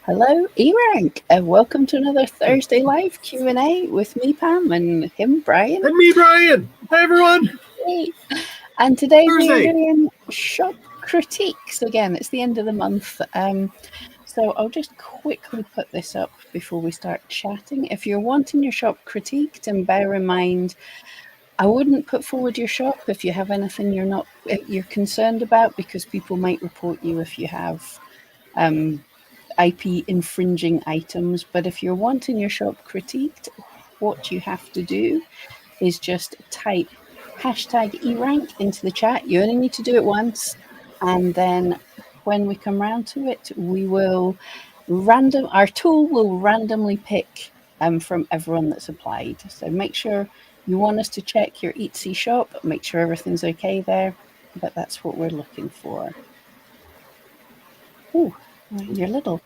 Hello, eRank, and welcome to another Thursday Live Q&A with me, Pam, and him, Brian. And me, Brian. Hi, everyone. Hey. And today Thursday. we're doing shop critiques. Again, it's the end of the month. So I'll just quickly put this up before we start chatting. If you're wanting your shop critiqued, and bear in mind, I wouldn't put forward your shop if you have anything you're concerned about, because people might report you if you have IP infringing items. But if you're wanting your shop critiqued, what you have to do is just type hashtag eRank into the chat. You only need to do it once, and then when we come round to it, our tool will randomly pick from everyone that's applied. So make sure you want us to check your Etsy shop, make sure everything's okay there, but that's what we're looking for. Oh, you're little.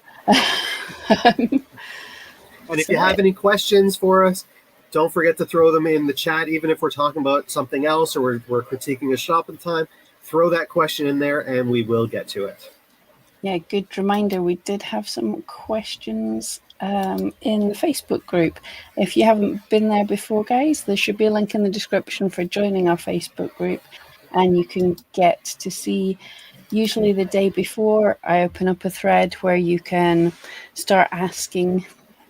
And if you have any questions for us, don't forget to throw them in the chat. Even if we're talking about something else or we're critiquing a shop at the time, throw that question in there and we will get to it. Yeah, good reminder. We did have some questions in the Facebook group. If you haven't been there before, guys, there should be a link in the description for joining our Facebook group, and you can get to see, usually the day before, I open up a thread where you can start asking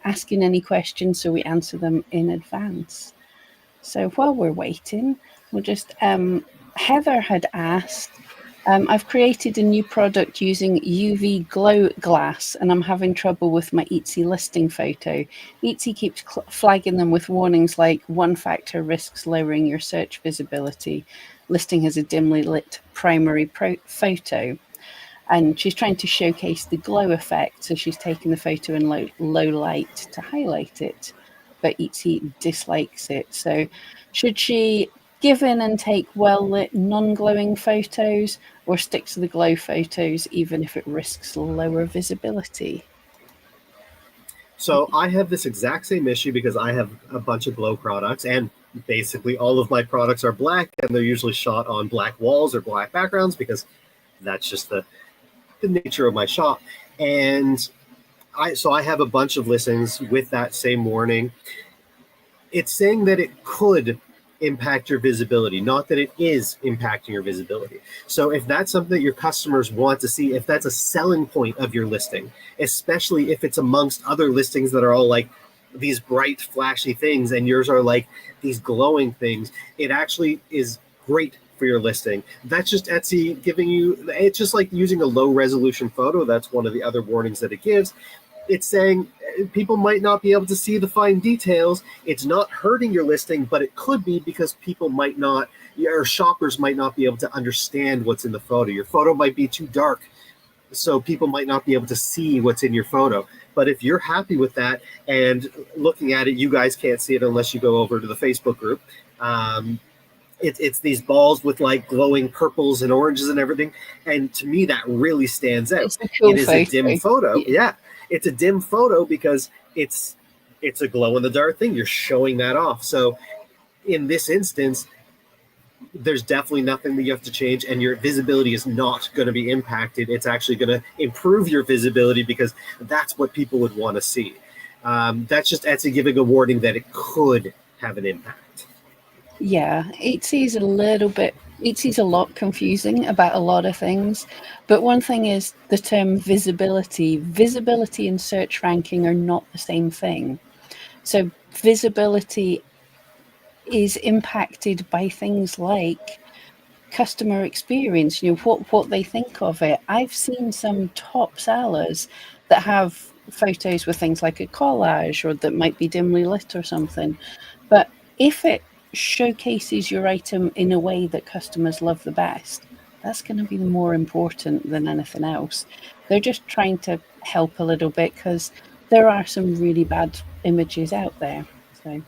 any questions, so we answer them in advance. So while we're waiting, we'll just Heather had asked, I've created a new product using UV glow glass, and I'm having trouble with my Etsy listing photo. Etsy keeps flagging them with warnings like one factor risks lowering your search visibility. Listing has a dimly lit primary photo. And she's trying to showcase the glow effect. So she's taking the photo in low light to highlight it, but Etsy dislikes it. So should she give in and take well-lit, non-glowing photos, or stick to the glow photos, even if it risks lower visibility? So I have this exact same issue because I have a bunch of glow products, and basically all of my products are black, and they're usually shot on black walls or black backgrounds because that's just the nature of my shop. And I have a bunch of listings with that same warning. It's saying that it could impact your visibility, not that it is impacting your visibility. So if that's something that your customers want to see, if that's a selling point of your listing, especially if it's amongst other listings that are all like these bright, flashy things, and yours are like these glowing things, it actually is great for your listing. That's just Etsy giving you, it's just like using a low resolution photo. That's one of the other warnings that it gives. It's saying people might not be able to see the fine details. It's not hurting your listing, but it could be because people might not, or shoppers might not be able to understand what's in the photo. Your photo might be too dark, so people might not be able to see what's in your photo. But if you're happy with that and looking at it, you guys can't see it unless you go over to the Facebook group. It's these balls with like glowing purples and oranges and everything. And to me, that really stands out. It is a dim photo. Yeah. It's a dim photo because it's a glow in the dark thing. You're showing that off. So in this instance, there's definitely nothing that you have to change, and your visibility is not going to be impacted. It's actually going to improve your visibility because that's what people would want to see. That's just Etsy giving a warning that it could have an impact. Yeah, Etsy's a lot confusing about a lot of things. But one thing is the term visibility. Visibility and search ranking are not the same thing. So visibility is impacted by things like customer experience, what they think of it. I've seen some top sellers that have photos with things like a collage or that might be dimly lit or something. But if it showcases your item in a way that customers love the best, that's going to be more important than anything else. They're just trying to help a little bit because there are some really bad images out there. So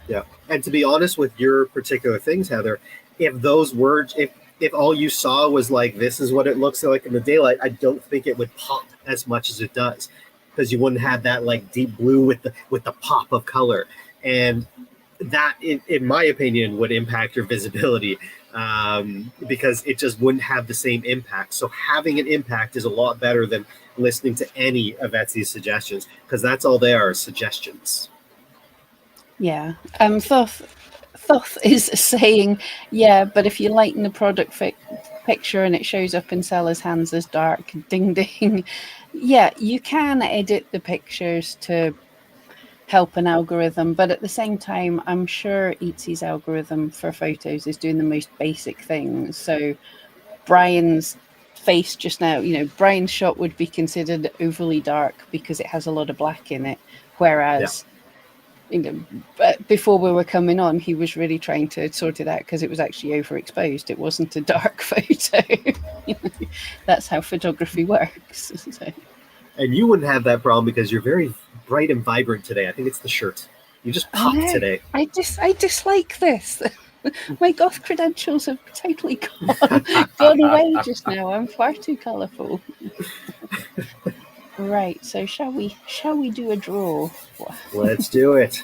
yeah, and to be honest with your particular things, Heather, if those words, if all you saw was like this is what it looks like in the daylight, I don't think it would pop as much as it does, because you wouldn't have that like deep blue with the pop of color. And that, in my opinion, would impact your visibility, because it just wouldn't have the same impact. So having an impact is a lot better than listening to any of Etsy's suggestions, because that's all they are, suggestions. Yeah. Thoth is saying, yeah, but if you lighten the product picture and it shows up in seller's hands as dark, ding ding. Yeah, you can edit the pictures to help an algorithm, but at the same time, I'm sure Etsy's algorithm for photos is doing the most basic things. So Brian's face just now, Brian's shot would be considered overly dark because it has a lot of black in it, whereas but before we were coming on, he was really trying to sort it out because it was actually overexposed. It wasn't a dark photo. That's how photography works. So. And you wouldn't have that problem because you're very bright and vibrant today. I think it's the shirt. You just I pop know. today. I dislike this. My goth credentials have totally gone away just now. I'm far too colourful. Right. So shall we do a draw? Let's do it.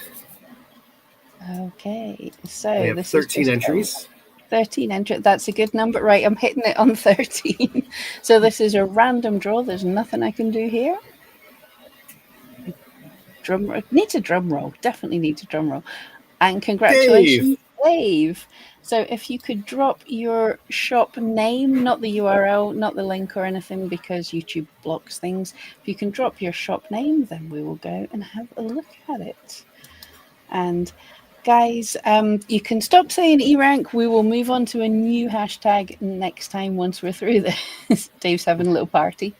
Okay. So We have this 13 is entries. 13 entries. That's a good number. Right. I'm hitting it on 13. So this is a random draw. There's nothing I can do here. Drum roll. Needs a drum roll. Definitely needs a drum roll. And congratulations, Dave. So if you could drop your shop name, not the URL, not the link or anything, because YouTube blocks things. If you can drop your shop name, then we will go and have a look at it. And guys, you can stop saying eRank. We will move on to a new hashtag next time once we're through this. Dave's having a little party.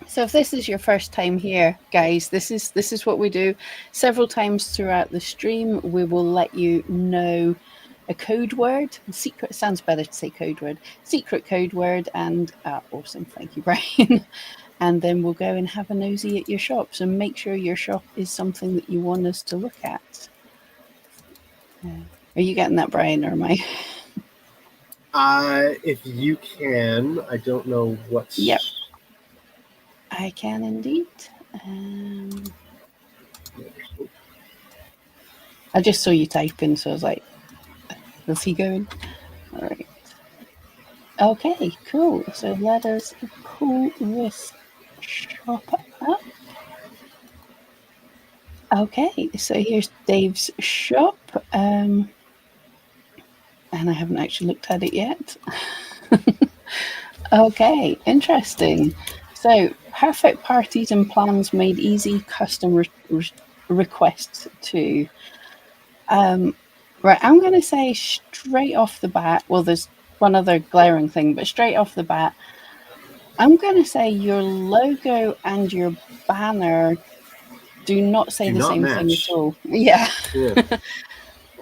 So if this is your first time here, guys, this is what we do. Several times throughout the stream, we will let you know a code word. Secret sounds better to say code word. Secret code word, and awesome, thank you, Brian. And then we'll go and have a nosy at your shops and make sure your shop is something that you want us to look at. Are you getting that, Brian, or am I? If you can, I don't know what's. Yep. I can indeed. I just saw you typing, so I was like, is he going? All right. Okay, cool. So let us pull this shop up. Okay, so here's Dave's shop. And I haven't actually looked at it yet. Okay, interesting. So, perfect parties and plans made easy, custom requests too. Right, I'm going to say straight off the bat, well, there's one other glaring thing, but straight off the bat, I'm going to say your logo and your banner do not say the same thing at all. Yeah.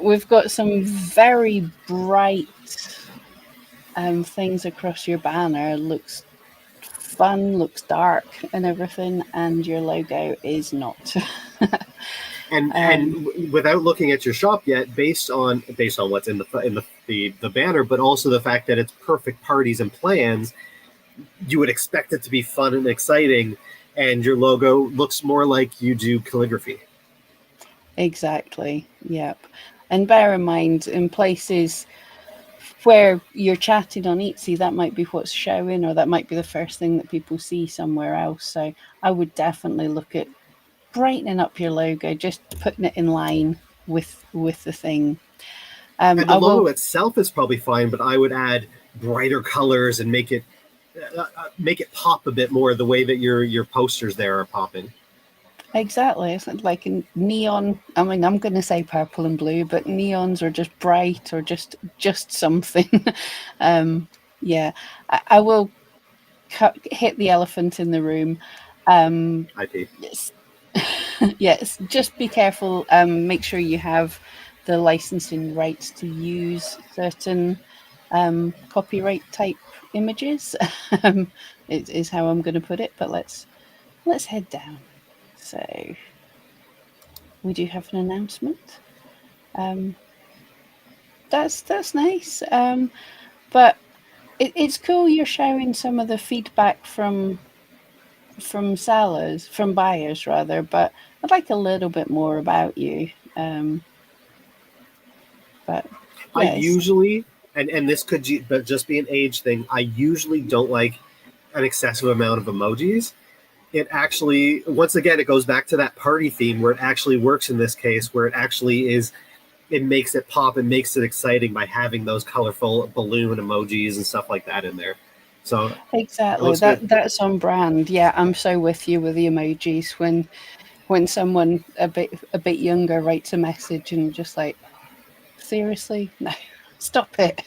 We've got some very bright things across your banner. Looks fun, looks dark and everything, and your logo is not. And without looking at your shop yet, based on what's in the banner, but also the fact that it's perfect parties and plans, you would expect it to be fun and exciting, and your logo looks more like you do calligraphy. Exactly. Yep. And bear in mind, in places where you're chatting on Etsy, that might be what's showing, or that might be the first thing that people see somewhere else. So I would definitely look at brightening up your logo, just putting it in line with the thing. And the logo itself is probably fine, but I would add brighter colors and make it pop a bit more the way that your posters there are popping. Exactly. It's like a neon. I mean, I'm going to say purple and blue, but neons are just bright or just something. Yeah, I will hit the elephant in the room. IP. Yes. Yes, just be careful. Make sure you have the licensing rights to use certain copyright type images. Is how I'm going to put it. But let's head down. So we do have an announcement. That's nice. But it's cool you're showing some of the feedback from sellers, from buyers rather, but I'd like a little bit more about you. But I yes, usually, and this could but just be an age thing. I usually don't like an excessive amount of emojis. It actually, once again, it goes back to that party theme where it actually works in this case, where it actually is. It makes it pop and makes it exciting by having those colorful balloon emojis and stuff like that in there. So it exactly. looks good. That's on brand. Yeah, I'm so with you with the emojis. When someone a bit younger writes a message and just like, seriously, no, stop it.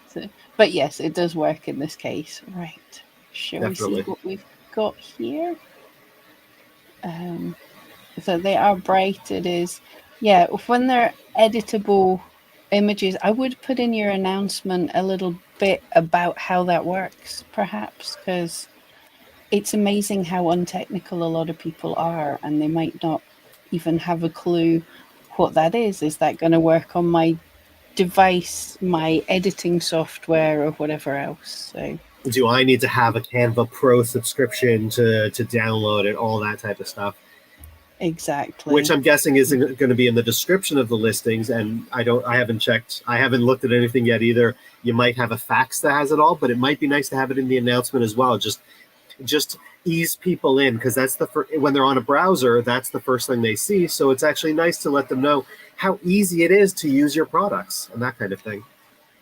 So, but yes, it does work in this case. Right. Shall we see Definitely. what we've got here? So they are bright. It is, yeah. When they're editable images, I would put in your announcement a little bit about how that works, perhaps, because it's amazing how untechnical a lot of people are, and they might not even have a clue what that is. Is that going to work on my device, my editing software, or whatever else? So Do I need to have a Canva Pro subscription to download it, all that type of stuff? Which exactly. I'm guessing isn't going to be in the description of the listings. And I haven't checked, I haven't looked at anything yet either. You might have a fax that has it all, but it might be nice to have it in the announcement as well. Just ease people in, because that's when they're on a browser, that's the first thing they see. So it's actually nice to let them know how easy it is to use your products and that kind of thing.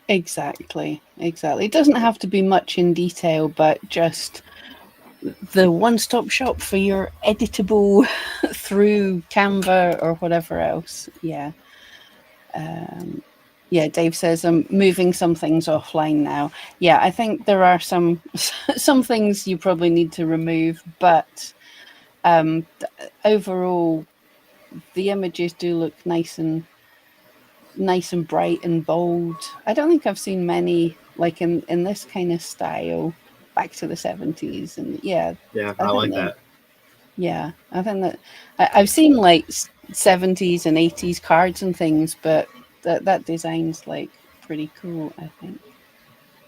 Exactly. It doesn't have to be much in detail, but just the one-stop shop for your editable through Canva or whatever else. Yeah. Yeah, Dave says I'm moving some things offline now. Yeah, I think there are some things you probably need to remove, but overall, the images do look nice and bright and bold. I don't think I've seen many like in this kind of style back to the 70s. And yeah, Yeah, I I think like that that. yeah, I think that I've seen like 70s and 80s cards and things, but that design's like pretty cool, I think.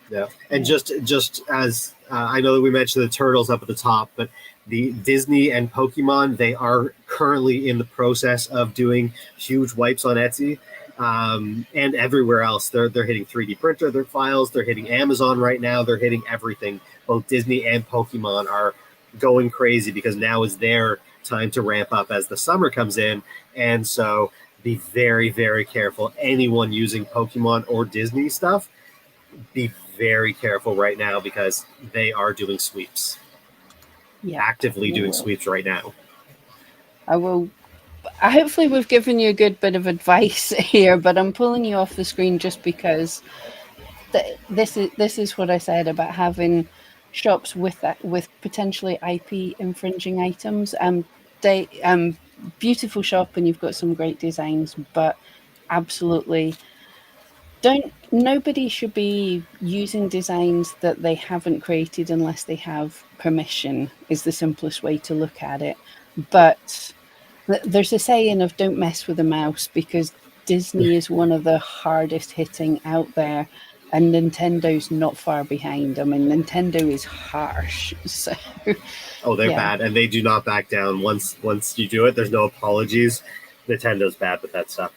Yeah, and Yeah. just as I know that we mentioned the turtles up at the top, but the Disney and Pokemon, they are currently in the process of doing huge wipes on Etsy, and everywhere else. They're hitting 3D printer their files. They're hitting Amazon right now. They're hitting everything. Both Disney and Pokemon are going crazy because now is their time to ramp up as the summer comes in, and so be very very careful. Anyone using Pokemon or Disney stuff, be very careful right now because they are doing sweeps, Yep. actively I doing will. sweeps right now. I will. Hopefully, we've given you a good bit of advice here, but I'm pulling you off the screen just because this is what I said about having shops with potentially IP infringing items. They beautiful shop and you've got some great designs, but absolutely don't. Nobody should be using designs that they haven't created unless they have permission. Is the simplest way to look at it, but. There's a saying of don't mess with a mouse because Disney is one of the hardest hitting out there, and Nintendo's not far behind. I mean, Nintendo is harsh. So, Oh, they're yeah, bad, and they do not back down. Once you do it, there's no apologies. Nintendo's bad with that stuff.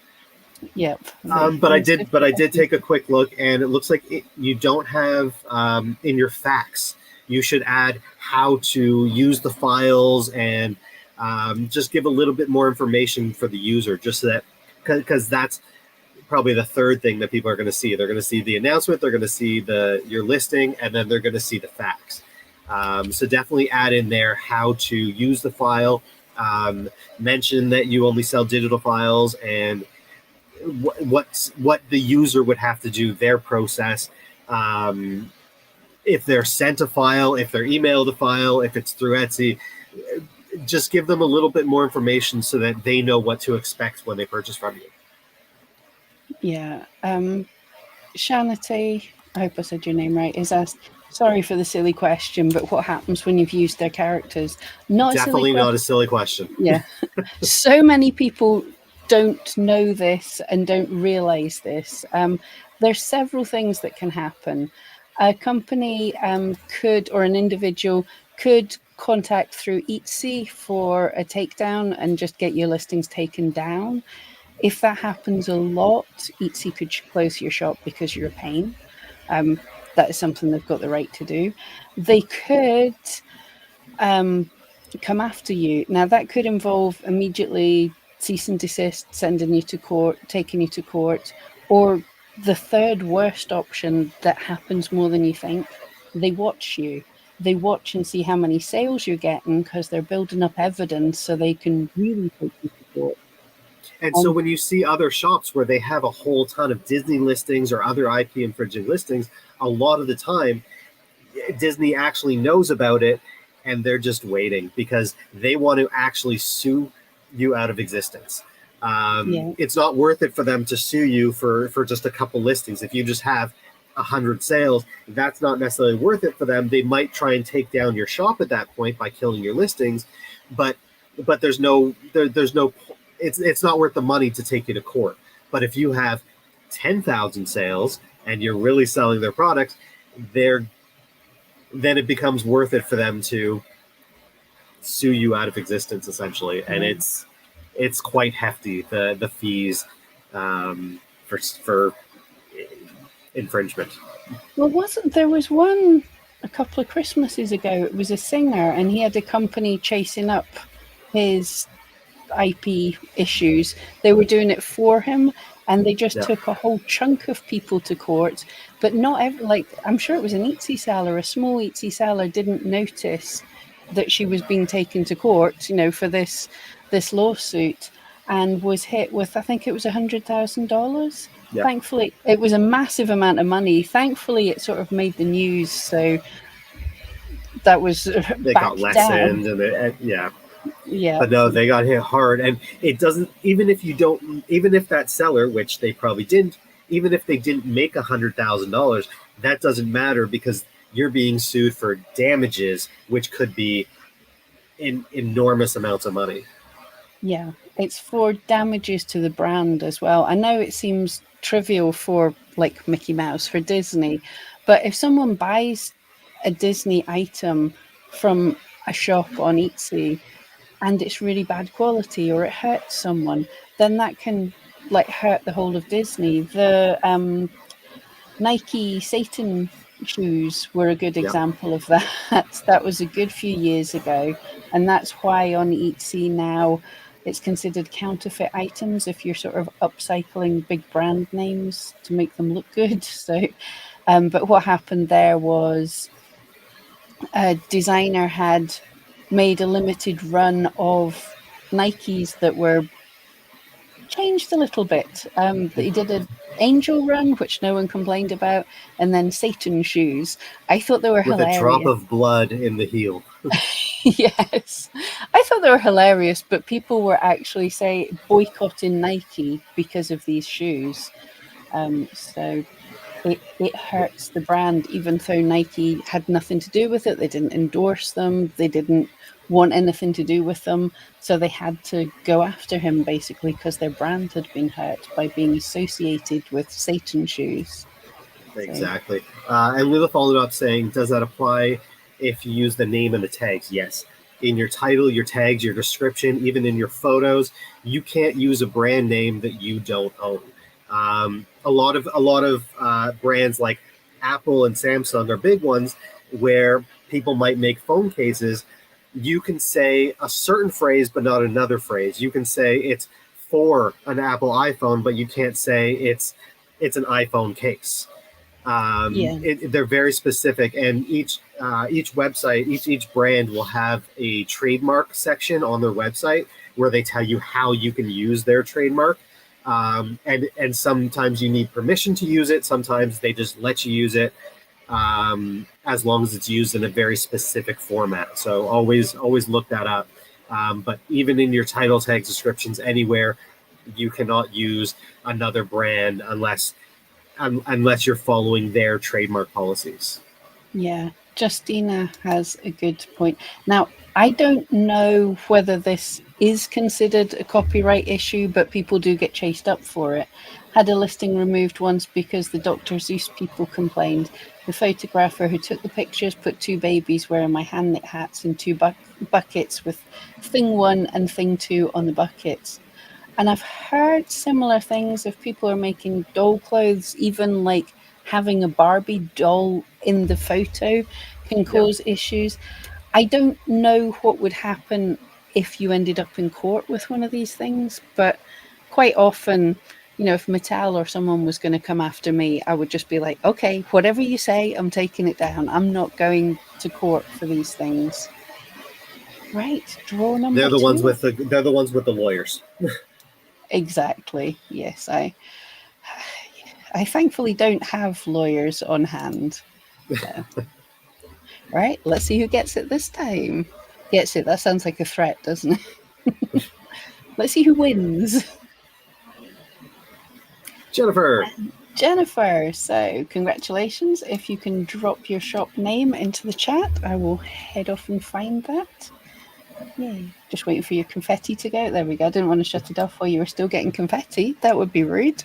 yep. But I did take a quick look, and it looks like you don't have in your fax. You should add how to use the files and just give a little bit more information for the user, just so that because that's probably the third thing that people are going to see. They're going to see the announcement, they're going to see your listing, and then they're going to see the fax. So definitely add in there how to use the file. Mention that you only sell digital files and what the user would have to do, their process. If they're sent a file, if they're emailed a file, if it's through Etsy, just give them a little bit more information so that they know what to expect when they purchase from you. Yeah. Shanity, I hope I said your name right, is asked, sorry for the silly question, but what happens when you've used their characters? Not a silly Definitely not a question. silly question. Yeah. So many people don't know this and don't realize this. There's several things that can happen. A company could, or an individual could contact through Etsy for a takedown and just get your listings taken down. If that happens a lot, Etsy could close your shop because you're a pain. That is something they've got the right to do. They could come after you. Now, that could involve immediately cease and desist, sending you to court, taking you to court, or the third worst option that happens more than you think. They watch you. They watch and see how many sales you're getting because they're building up evidence so they can really take you to court. And so when you see other shops where they have a whole ton of Disney listings or other IP infringing listings, a lot of the time Disney actually knows about it and they're just waiting because they want to actually sue you out of existence. It's not worth it for them to sue you for just a couple listings. If you just have 100 sales, that's not necessarily worth it for them. They might try and take down your shop at that point by killing your listings, but there's no it's not worth the money to take you to court. But if you have 10,000 sales and you're really selling their products, then it becomes worth it for them to sue you out of existence, essentially. And it's quite hefty, the fees for infringement. Well, there was one a couple of Christmases ago. It was a singer, and he had a company chasing up his IP issues. They were doing it for him, and they just took a whole chunk of people to court. But not every, I'm sure it was an Etsy seller, a small Etsy seller didn't notice that she was being taken to court, for this lawsuit, and was hit with, I think it was $100,000. Yeah. Thankfully, it was a massive amount of money. Thankfully, it sort of made the news, so that was they got lessened, and yeah. But no, they got hit hard, and it doesn't. Even if that seller, which they probably didn't, even if they didn't make $100,000, that doesn't matter because you're being sued for damages, which could be in enormous amounts of money. Yeah, it's for damages to the brand as well. I know it seems trivial for like Mickey Mouse, for Disney, but if someone buys a Disney item from a shop on Etsy and it's really bad quality or it hurts someone, then that can hurt the whole of Disney. The Nike Satan shoes were a good example of that. That was a good few years ago, and that's why on Etsy now it's considered counterfeit items if you're sort of upcycling big brand names to make them look good. So, but what happened there was a designer had made a limited run of Nikes that were changed a little bit. He did an angel run, which no one complained about, and then Satan shoes. I thought they were hilarious. With a drop of blood in the heel. Yes. I thought they were hilarious, but people were actually boycotting Nike because of these shoes. So it hurts the brand, even though Nike had nothing to do with it. They didn't endorse them. They didn't want anything to do with them. So they had to go after him basically because their brand had been hurt by being associated with Satan shoes. Exactly. And Lila followed up saying, does that apply if you use the name and the tags? Yes. In your title, your tags, your description, even in your photos, you can't use a brand name that you don't own. A lot of brands like Apple and Samsung are big ones where people might make phone cases. You can say a certain phrase, but not another phrase. You can say it's for an Apple iPhone, but you can't say it's an iPhone case. They're very specific, and each website, each brand will have a trademark section on their website where they tell you how you can use their trademark. And sometimes you need permission to use it. Sometimes they just let you use it, as long as it's used in a very specific format. So always look that up. But even in your title tags, descriptions, anywhere, you cannot use another brand unless you're following their trademark policies. Yeah, Justina has a good point. Now, I don't know whether this is considered a copyright issue, but people do get chased up for it. Had a listing removed once because the Dr. Zeus people complained. The photographer who took the pictures put 2 babies wearing my hand knit hats in 2 buckets with thing 1 and thing 2 on the buckets. And I've heard similar things if people are making doll clothes, even like having a Barbie doll in the photo can cause issues. I don't know what would happen if you ended up in court with one of these things, but quite often, you know, if Mattel or someone was going to come after me, I would just be like, okay, whatever you say, I'm taking it down. I'm not going to court for these things. Right, draw number 2. They're the ones with the lawyers. Exactly. Yes, I thankfully don't have lawyers on hand. So. Right, let's see who gets it this time. Gets it. That sounds like a threat, doesn't it? Let's see who wins. Jennifer. So congratulations. If you can drop your shop name into the chat, I will head off and find that. Yay. Just waiting for your confetti to go. There we go. I didn't want to shut it off while you were still getting confetti. That would be rude.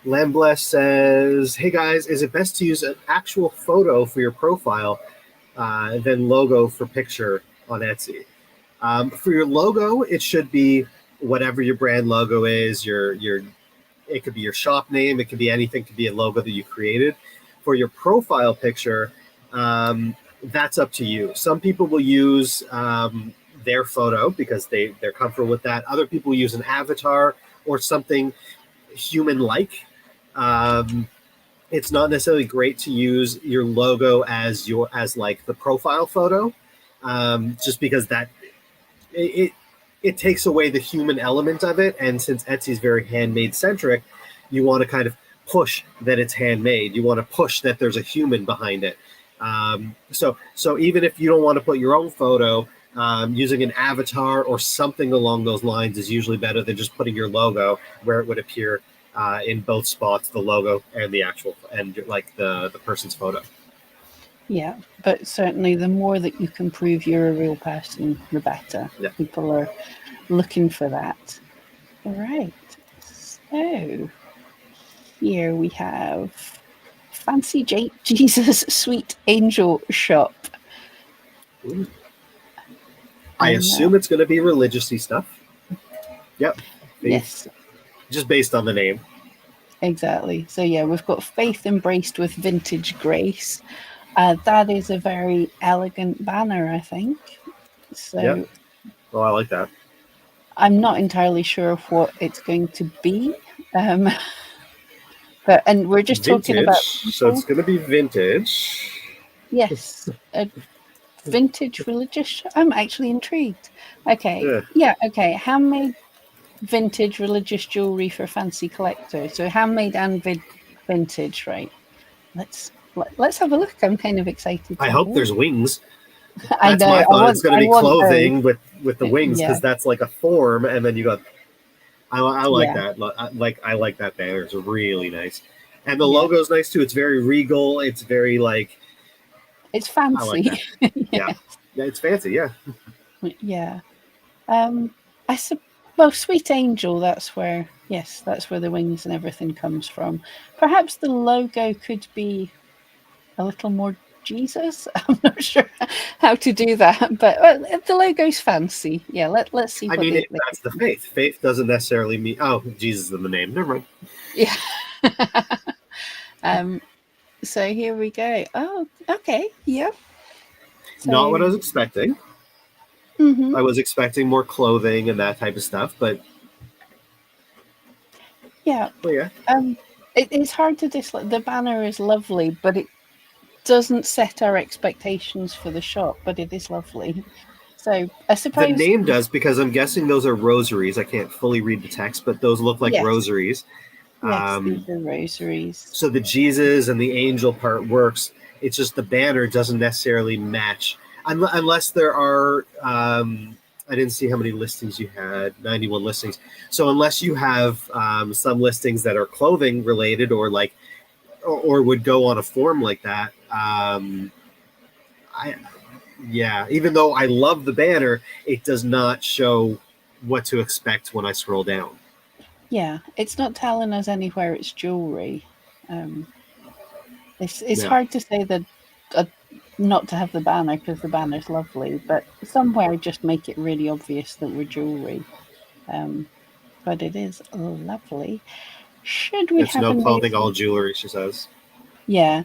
Lambless says, hey guys, is it best to use an actual photo for your profile than logo for picture on Etsy? For your logo, it should be whatever your brand logo is. It could be your shop name. It could be anything. It could be a logo that you created. For your profile picture, that's up to you. Some people will use their photo because they're comfortable with that. Other people use an avatar or something human-like. It's not necessarily great to use your logo as like the profile photo, just because that it takes away the human element of it. And since Etsy's very handmade centric, you want to kind of push that it's handmade. You want to push that there's a human behind it. So even if you don't want to put your own photo, using an avatar or something along those lines is usually better than just putting your logo where it would appear in both spots, the logo and the actual, and like the person's photo. Yeah, but certainly the more that you can prove you're a real person, the better. Yeah. People are looking for that. All right. So here we have Fancy Jesus Sweet Angel Shop. Ooh. I assume it's going to be religious-y stuff. Yep. Yes. Just based on the name. Exactly. So yeah, we've got faith embraced with vintage grace. That is a very elegant banner, I think. So yeah. Oh, I like that. I'm not entirely sure what it's going to be. And we're just vintage, talking about people. So it's going to be vintage. Yes. A vintage religious. I'm actually intrigued. Okay. Yeah. Okay. Handmade vintage religious jewelry for fancy collectors. So handmade and vintage, right? Let's have a look. I'm kind of excited. I hope there's wings. I know. My thought. It's going to be clothing with the wings, because that's like a form, and then you got. I like that. I like that banner. It's really nice, and the logo's nice too. It's very regal. It's very like. It's fancy. I like yeah, it's fancy. Yeah. Yeah. Well, Sweet Angel. That's where the wings and everything comes from. Perhaps the logo could be a little more Jesus. I'm not sure how to do that, but the logo's fancy. Yeah, let's see. I mean, that's the faith. Faith doesn't necessarily mean Jesus is the name. Never mind. Yeah. So here we go. Oh, okay. Yeah. So, not what I was expecting. Mm-hmm. I was expecting more clothing and that type of stuff, but yeah. Well, yeah. It's hard to dislike. The banner is lovely, but it doesn't set our expectations for the shop, but it is lovely. So I suppose the name does, because I'm guessing those are rosaries. I can't fully read the text, but those look like rosaries. Yes, these are rosaries. So the Jesus and the angel part works. It's just the banner doesn't necessarily match, unless there are. I didn't see how many listings you had. 91 listings. So unless you have some listings that are clothing related, or like, or would go on a form like that, Yeah, even though I love the banner, it does not show what to expect when I scroll down. Yeah, it's not telling us anywhere it's jewelry. It's Yeah, hard to say that not to have the banner because the banner's lovely, but somewhere just make it really obvious that we're jewelry. Um, but it is lovely. Should we it's have a no clothing, all nosy? jewelry. She says. Yeah.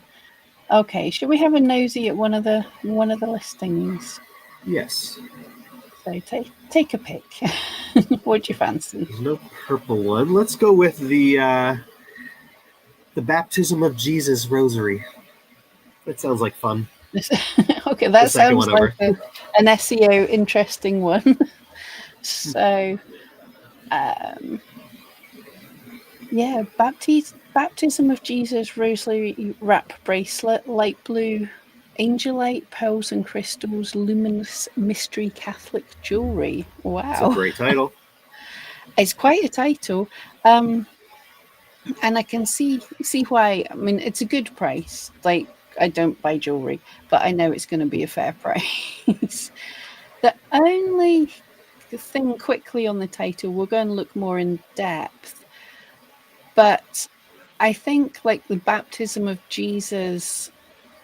Okay. Should we have a nosy at one of the listings? Yes. So take a pick. What do you fancy? There's no purple one. Let's go with the baptism of Jesus rosary. That sounds like fun. Okay, The that second sounds one like over. an SEO interesting one. So, um, yeah, baptism of Jesus rosary wrap bracelet, light blue, angelite, pearls and crystals, luminous mystery Catholic jewelry. It's a Wow, great title. it's quite a title. And I can see why. I mean, it's a good price. Like, I don't buy jewelry, but I know it's going to be a fair price. The only thing quickly on the title, we're going to look more in depth, but I think like the baptism of Jesus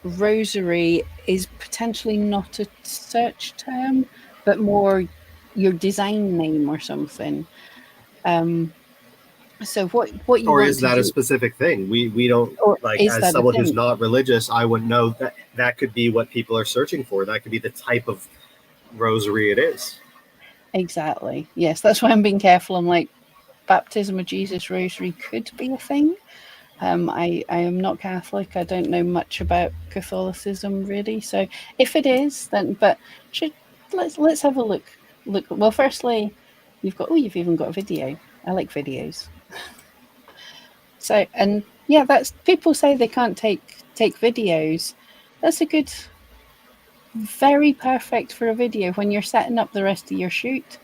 rosary is potentially not a search term, but more your design name or something. So what you Or want is to that a do, specific thing? We don't, or like, is as that a someone who's thing? not religious, I wouldn't know that that could be what people are searching for. That could be the type of rosary it is. Exactly. Yes, that's why I'm being careful. I'm like, baptism of Jesus rosary could be a thing. I am not Catholic. I don't know much about Catholicism really. So if it is, then should let's have a look. Look. Well, firstly, you've even got a video. I like videos. So and yeah, that's people say they can't take videos. That's a good, very perfect for a video when you're setting up the rest of your shoot.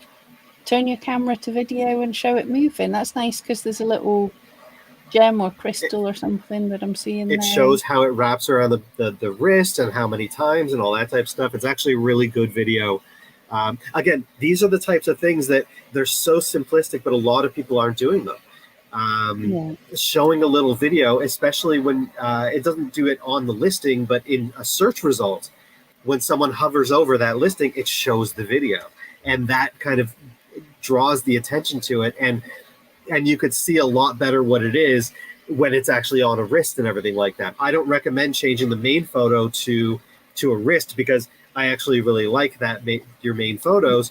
Turn your camera to video and show it moving. That's nice because there's a little gem or It, crystal or something that I'm seeing it there. shows how it wraps around the wrist and how many times and all that type of stuff. It's actually a really good video. Again, these are the types of things that they're so simplistic, but a lot of people aren't doing them. Yeah, Showing a little video, especially when it doesn't do it on the listing, but in a search result, when someone hovers over that listing, it shows the video, and that kind of draws the attention to it, and you could see a lot better what it is when it's actually on a wrist and everything like that. I don't recommend changing the main photo to a wrist because I actually really like that your main photos.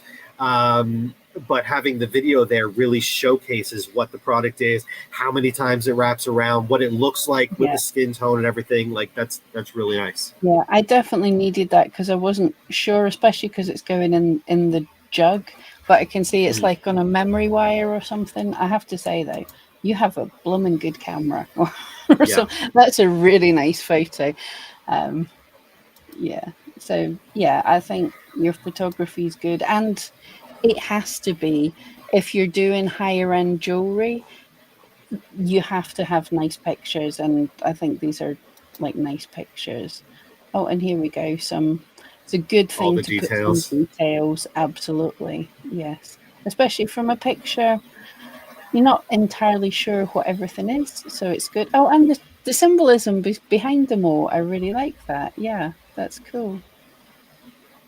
But having the video there really showcases what the product is, how many times it wraps around, what it looks like with yeah, the skin tone and everything. Like that's really nice. yeah. I definitely needed that because I wasn't sure, especially because it's going in the jug. But I can see it's Mhm. like on a memory wire or something. I have to say though, you have a blooming good camera, or Yeah. so. That's a really nice photo. Um, yeah. So yeah, I think your photography is good, and it has to be if you're doing higher end jewelry. You have to have nice pictures, and I think these are like nice pictures. Oh, and here we go. It's a good All thing the to put some details. details. Absolutely, yes. Especially from a picture, you're not entirely sure what everything is, so it's good. Oh, and the symbolism behind them all, I really like that. Yeah, that's cool.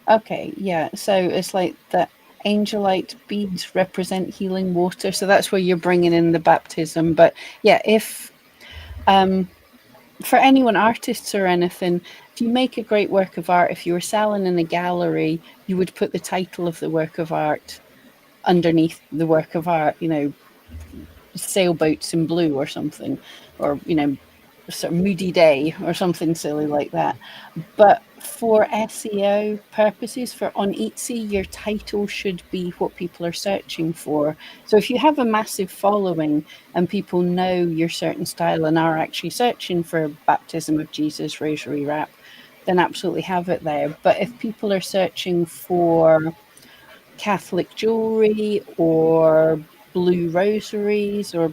Okay, yeah. So it's like the angelite beads represent healing water. So that's where you're bringing in the baptism. But yeah, if um, for anyone, artists or anything, if you make a great work of art, if you were selling in a gallery, you would put the title of the work of art underneath the work of art, sailboats in blue or something, or, sort of moody day or something silly like that. But for SEO purposes, for on Etsy, your title should be what people are searching for. So if you have a massive following and people know your certain style and are actually searching for baptism of Jesus rosary wrap, then absolutely have it there. But if people are searching for Catholic jewelry or blue rosaries or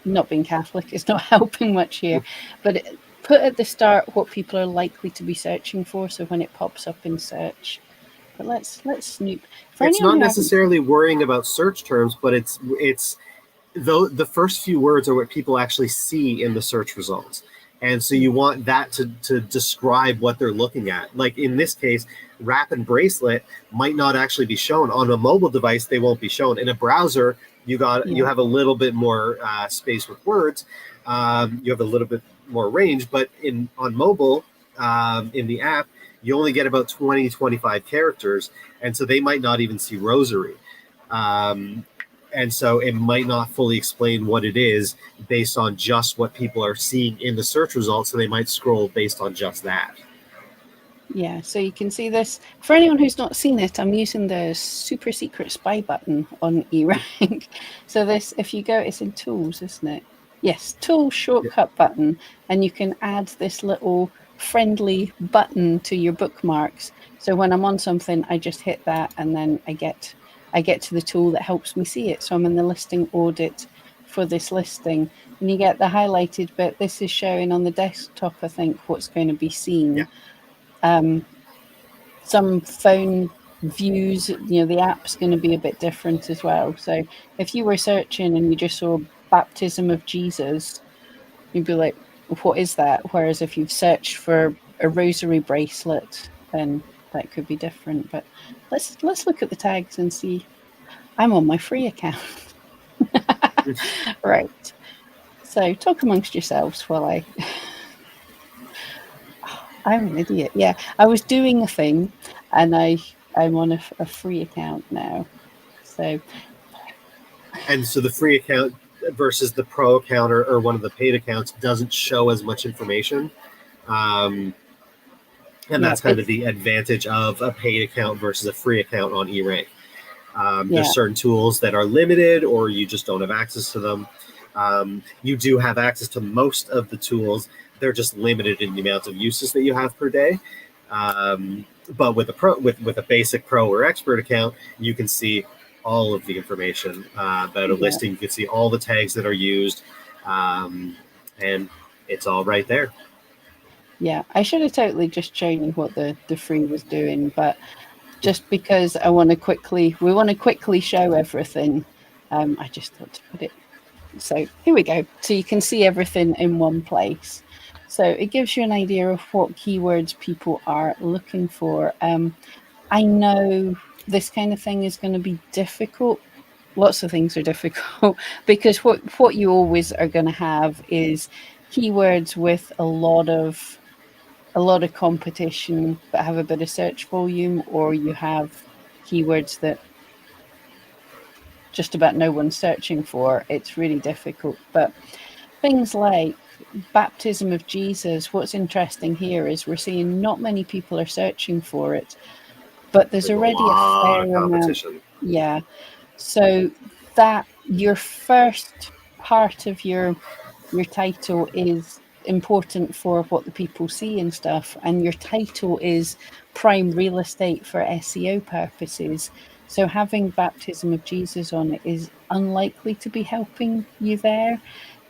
not being Catholic is not helping much here, but put at the start what people are likely to be searching for, so when it pops up in search. But let's snoop. For It's anyone not who hasn't, necessarily worrying about search terms, but it's though the first few words are what people actually see in the search results. And so you want that to describe what they're looking at. Like in this case, wrap and bracelet might not actually be shown on a mobile device. They won't be shown in a browser. You have a little bit more space with words. You have a little bit more range, but on mobile, in the app, you only get about 20, 25 characters. And so they might not even see rosary. And so it might not fully explain what it is based on just what people are seeing in the search results. So they might scroll based on just that. Yeah, so you can see this. For anyone who's not seen it, I'm using the super secret spy button on eRank. So this, if you go, it's in tools, isn't it? Yes, tool shortcut button, and you can add this little friendly button to your bookmarks. So when I'm on something, I just hit that, and then I get to the tool that helps me see it. So I'm in the listing audit for this listing, and you get the highlighted bit. This is showing on the desktop, I think, what's going to be seen. Yeah. Some phone views, the app's going to be a bit different as well. So if you were searching and you just saw baptism of Jesus, you'd be like, what is that? Whereas if you've searched for a rosary bracelet, then that could be different. But let's look at the tags and see. I'm on my free account. Right. So talk amongst yourselves while I'm an idiot. Yeah, I was doing a thing, and I'm on a free account now. So And so the free account versus the pro account or one of the paid accounts doesn't show as much information. And that's kind of the advantage of a paid account versus a free account on eRank. There's certain tools that are limited or you just don't have access to them. You do have access to most of the tools. They're just limited in the amount of uses that you have per day. But with a basic pro or expert account, you can see all of the information about a listing. You can see all the tags that are used, and it's all right there. Yeah, I should have totally just shown you what the free was doing, but just because we want to quickly show everything, I just thought to put it. So here we go. So you can see everything in one place. So it gives you an idea of what keywords people are looking for. I know this kind of thing is going to be difficult. Lots of things are difficult because what you always are going to have is keywords with a lot of competition but have a bit of search volume, or you have keywords that just about no one's searching for. It's really difficult. But things like baptism of Jesus, what's interesting here is we're seeing not many people are searching for it, but there's already a fair amount. Yeah. So that your first part of your title is important for what the people see and stuff, and your title is prime real estate for SEO purposes. So having baptism of Jesus on it is unlikely to be helping you there.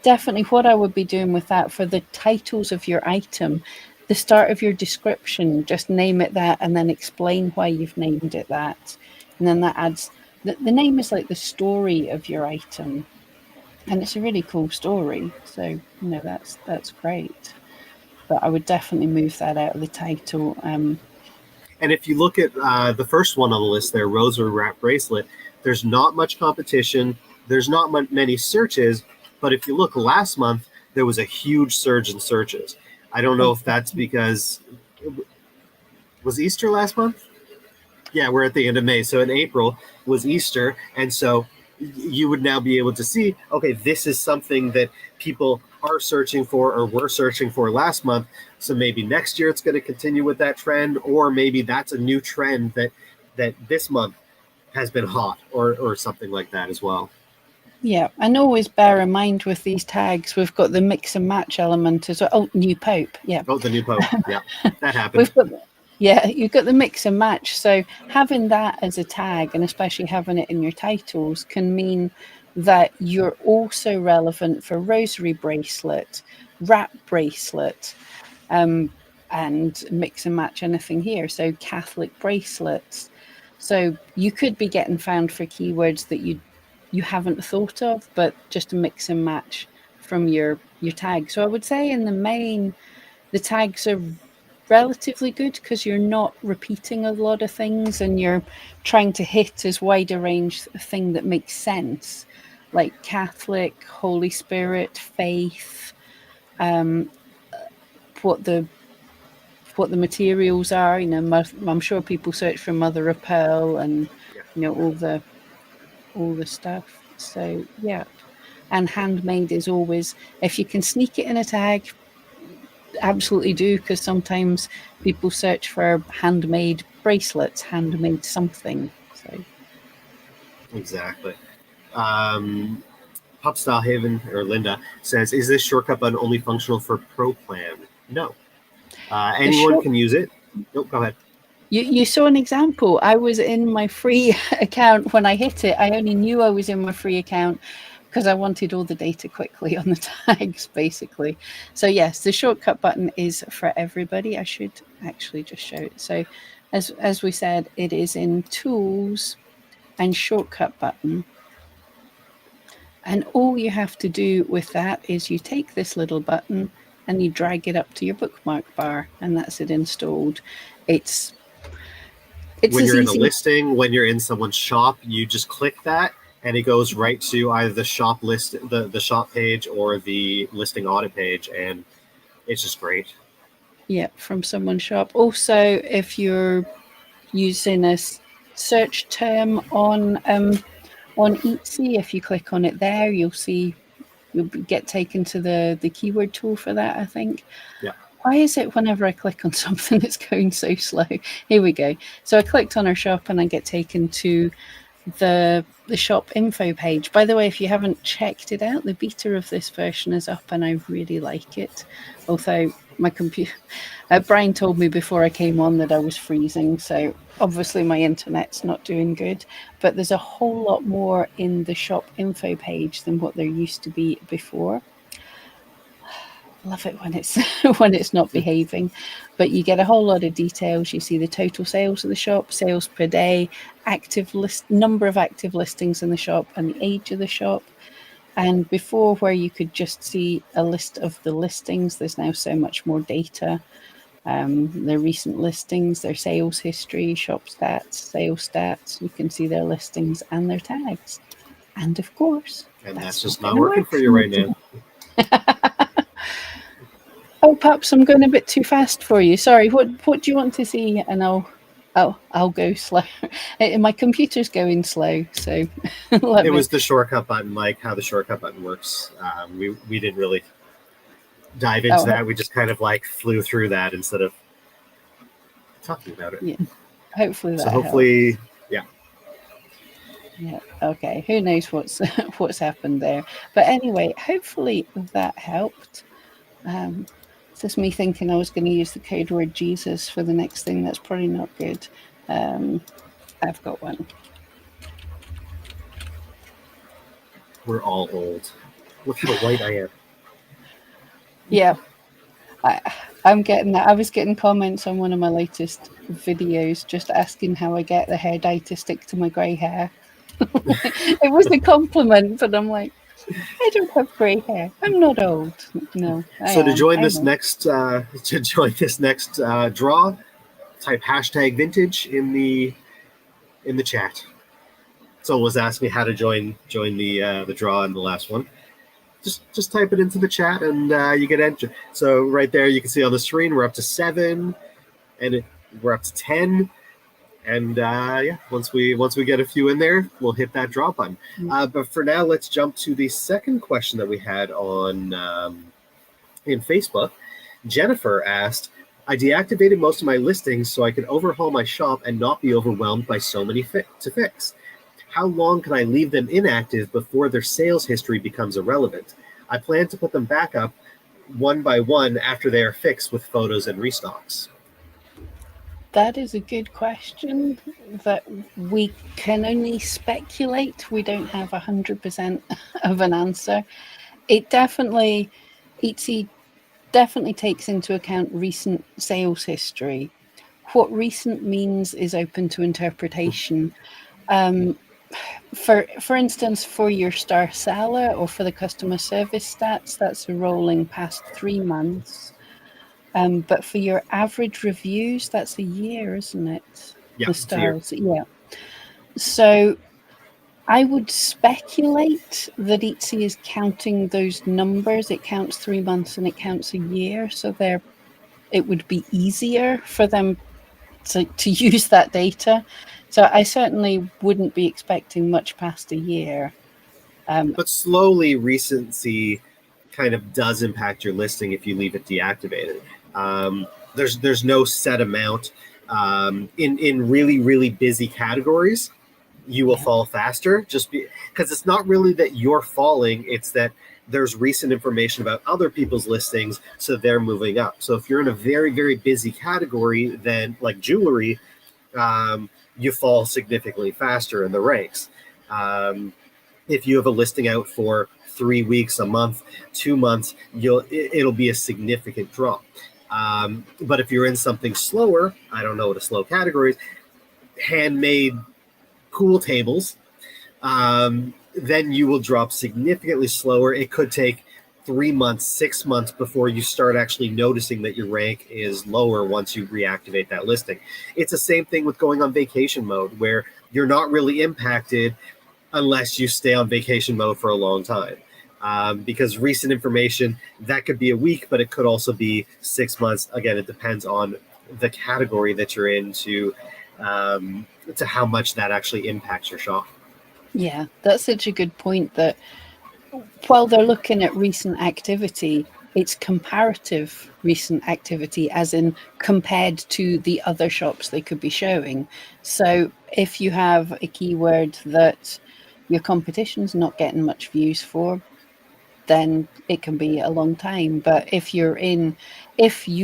Definitely what I would be doing with that for the titles of your item, the start of your description, just name it that and then explain why you've named it that. And then that adds, the name is like the story of your item. And it's a really cool story. So, that's great. But I would definitely move that out of the title. And if you look at the first one on the list there, rosary wrap bracelet, there's not much competition. There's not many searches. But if you look last month, there was a huge surge in searches. I don't know if that's because was Easter last month? Yeah, we're at the end of May. So in April was Easter. And so you would now be able to see, okay, this is something that people are searching for or were searching for last month. So maybe next year it's going to continue with that trend, or maybe that's a new trend that this month has been hot or something like that as well. Yeah, and always bear in mind with these tags, we've got the mix and match element as well. Oh, new Pope. Yeah. Oh, the new Pope. Yeah, that happened. You've got the mix and match. So having that as a tag, and especially having it in your titles, can mean that you're also relevant for rosary bracelet, wrap bracelet, and mix and match anything here. So Catholic bracelets. So you could be getting found for keywords that you haven't thought of, but just a mix and match from your tag. So I would say in the main, the tags are relatively good because you're not repeating a lot of things and you're trying to hit as wide a range of thing that makes sense, like Catholic, Holy Spirit, faith, what the materials are. I'm sure people search for mother of pearl and all the stuff. So yeah, and handmade is always, if you can sneak it in a tag, absolutely do, because sometimes people search for handmade bracelets, handmade something. So Exactly. Popstyle Haven or Linda says, "Is this shortcut button only functional for Pro Plan?" No, anyone can use it. Nope, go ahead. You saw an example. I was in my free account when I hit it. I only knew I was in my free account because I wanted all the data quickly on the tags, basically. So yes, the shortcut button is for everybody. I should actually just show it. So as we said, it is in Tools and Shortcut button. And all you have to do with that is you take this little button and you drag it up to your bookmark bar, and that's it installed. It's when you're in a easy. listing, when you're in someone's shop, you just click that and it goes right to either the shop list, the shop page, or the listing audit page, and it's just great. Yeah, from someone's shop. Also, if you're using a search term on Etsy, if you click on it there, you'll get taken to the keyword tool for that, I think. Yeah. Why is it whenever I click on something it's going so slow? Here we go. So I clicked on our shop and I get taken to the shop info page. By the way, if you haven't checked it out, the beta of this version is up and I really like it. Although my computer, Brian told me before I came on that I was freezing, so obviously my internet's not doing good, but there's a whole lot more in the shop info page than what there used to be before. Love it when it's when it's not behaving, but you get a whole lot of details. You see the total sales of the shop, sales per day, number of active listings in the shop, and the age of the shop. And before, where you could just see a list of the listings, there's now so much more data. Their recent listings, their sales history, shop stats, sales stats. You can see their listings and their tags. And of course, and that's just not working for you right now. Oh, perhaps I'm going a bit too fast for you. Sorry. What do you want to see? And I'll go slow. My computer's going slow, so it was the shortcut button, like how the shortcut button works. We didn't really dive into that. We just kind of like flew through that instead of talking about it. Yeah. Hopefully that hopefully helps. Yeah. Okay. Who knows what's happened there? But anyway, hopefully that helped. It's just me thinking I was going to use the code word Jesus for the next thing. That's probably not good. I've got one. We're all old. Look how white I am. Yeah. I'm getting that. I was getting comments on one of my latest videos just asking how I get the hair dye to stick to my grey hair. It was a compliment, but I'm like, I don't have grey hair. I'm not old. No. So to join this next draw, type #vintage in the chat. Someone was asking me how to join the draw in the last one. Just type it into the chat and you get entered. So right there, you can see on the screen we're up to 7, and we're up to 10. And once we get a few in there, we'll hit that draw button. But for now, let's jump to the second question that we had on in Facebook. Jennifer asked, "I deactivated most of my listings so I could overhaul my shop and not be overwhelmed by so many to fix. How long can I leave them inactive before their sales history becomes irrelevant? I plan to put them back up one by one after they are fixed with photos and restocks." That is a good question that we can only speculate. We don't have 100% of an answer. It definitely, Etsy definitely takes into account recent sales history. What recent means is open to interpretation. For instance, for your star seller or for the customer service stats, that's a rolling past 3 months. But for your average reviews, that's a year, isn't it? Yeah, The it's a year. stars, yeah. So I would speculate that Etsy is counting those numbers. It counts 3 months and it counts a year. So it would be easier for them to use that data. So I certainly wouldn't be expecting much past a year. But slowly, recency kind of does impact your listing if you leave it deactivated. There's no set amount. In really busy categories, you will fall faster just because it's not really that you're falling, it's that there's recent information about other people's listings, so they're moving up. So if you're in a very busy category, then like jewelry, you fall significantly faster in the ranks. If you have a listing out for 3 weeks, a month, 2 months, it'll be a significant drop. But if you're in something slower, I don't know what a slow category is, handmade pool tables, then you will drop significantly slower. It could take 3 months, 6 months before you start actually noticing that your rank is lower once you reactivate that listing. It's the same thing with going on vacation mode, where you're not really impacted unless you stay on vacation mode for a long time. Because recent information, that could be a week, but it could also be 6 months. Again, it depends on the category that you're in to how much that actually impacts your shop. Yeah, that's such a good point, that while they're looking at recent activity, it's comparative recent activity, as in compared to the other shops they could be showing. So if you have a keyword that your competition's not getting much views for, then it can be a long time. But if you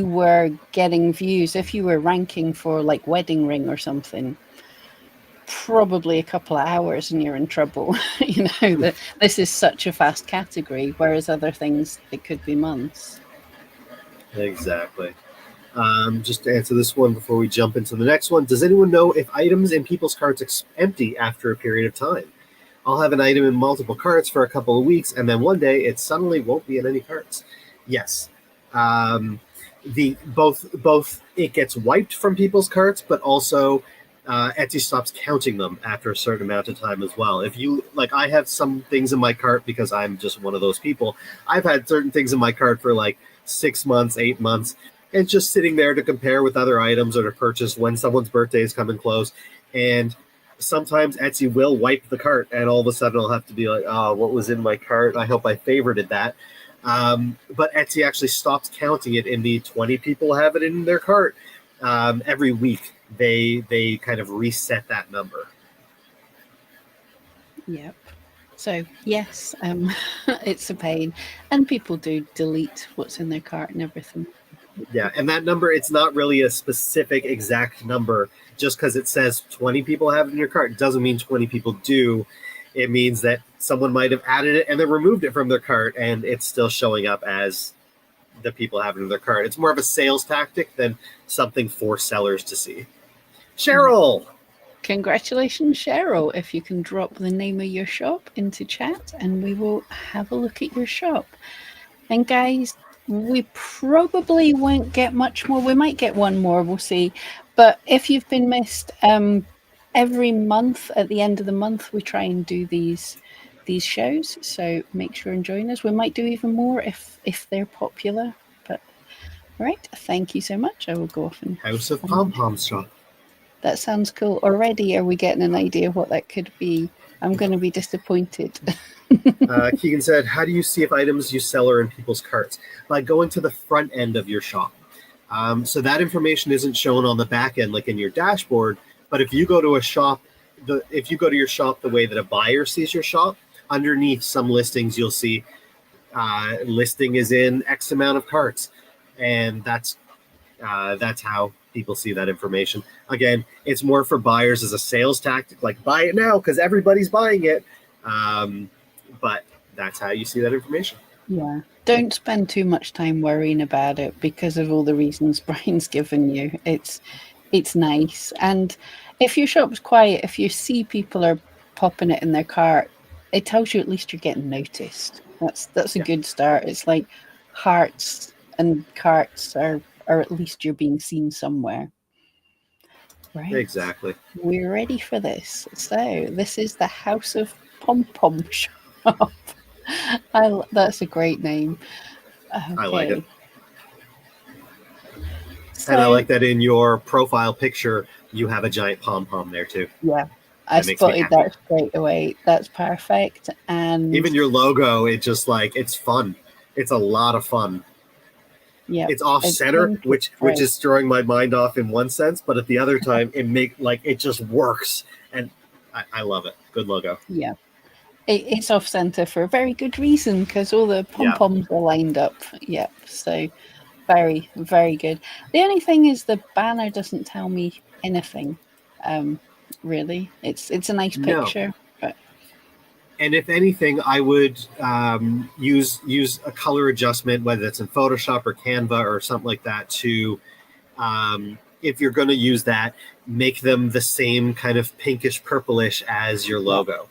were getting views, if you were ranking for like wedding ring or something, probably a couple of hours and you're in trouble. That this is such a fast category, whereas other things, it could be months. Exactly. Just to answer this one before we jump into the next one, does anyone know if items in people's carts empty after a period of time? I'll have an item in multiple carts for a couple of weeks, and then one day it suddenly won't be in any carts. Yes. Both it gets wiped from people's carts, but also Etsy stops counting them after a certain amount of time as well. If you like, I have some things in my cart because I'm just one of those people. I've had certain things in my cart for like 6 months, 8 months, and just sitting there to compare with other items or to purchase when someone's birthday is coming close. And sometimes Etsy will wipe the cart, and all of a sudden I'll have to be like, oh, what was in my cart? I hope I favorited that. But Etsy actually stops counting it in the 20 people have it in their cart. Every week they kind of reset that number. Yep. So yes, it's a pain, and people do delete what's in their cart and everything. Yeah, and that number, it's not really a specific exact number. Just because it says 20 people have it in your cart doesn't mean 20 people do. It means that someone might have added it and then removed it from their cart, and it's still showing up as the people have it in their cart. It's more of a sales tactic than something for sellers to see. Cheryl! Congratulations, Cheryl. If you can drop the name of your shop into chat and we will have a look at your shop. And guys, we probably won't get much more. We might get one more, we'll see. But if you've been missed, every month at the end of the month, we try and do these shows. So make sure and join us. We might do even more if they're popular. But all right, thank you so much. I will go off and House of Pom Pom's shop. That sounds cool. Already are we getting an idea what that could be? I'm going to be disappointed. Keegan said, how do you see if items you sell are in people's carts? By going to the front end of your shop. So that information isn't shown on the back end, like in your dashboard. But if you go to a shop, if you go to your shop the way that a buyer sees your shop, underneath some listings, you'll see listing is in X amount of carts. And that's how people see that information. Again, it's more for buyers as a sales tactic, like buy it now because everybody's buying it. But that's how you see that information. Yeah. don't spend too much time worrying about it because of all the reasons Brian's given you. It's nice. And if your shop's quiet, if you see people are popping it in their cart, it tells you at least you're getting noticed. That's a good start. It's like hearts and carts are at least you're being seen somewhere. Right. Exactly. We're ready for this. So this is the House of Pom Pom Shop. That's a great name. Okay. I like it. So, and I like that in your profile picture, you have a giant pom-pom there too. Yeah, I spotted that straight away. That's perfect. And even your logo, it just like, it's fun. It's a lot of fun. Yeah, it's off center, which is throwing my mind off in one sense, but at the other time, it just works, and I love it. Good logo. Yeah, it's off center for a very good reason because all the pom poms are lined up. Yeah, so very, very good. The only thing is the banner doesn't tell me anything. Really, it's a nice picture, but. And if anything, I would use a color adjustment, whether it's in Photoshop or Canva or something like that, to, if you're going to use that, make them the same kind of pinkish purplish as your logo.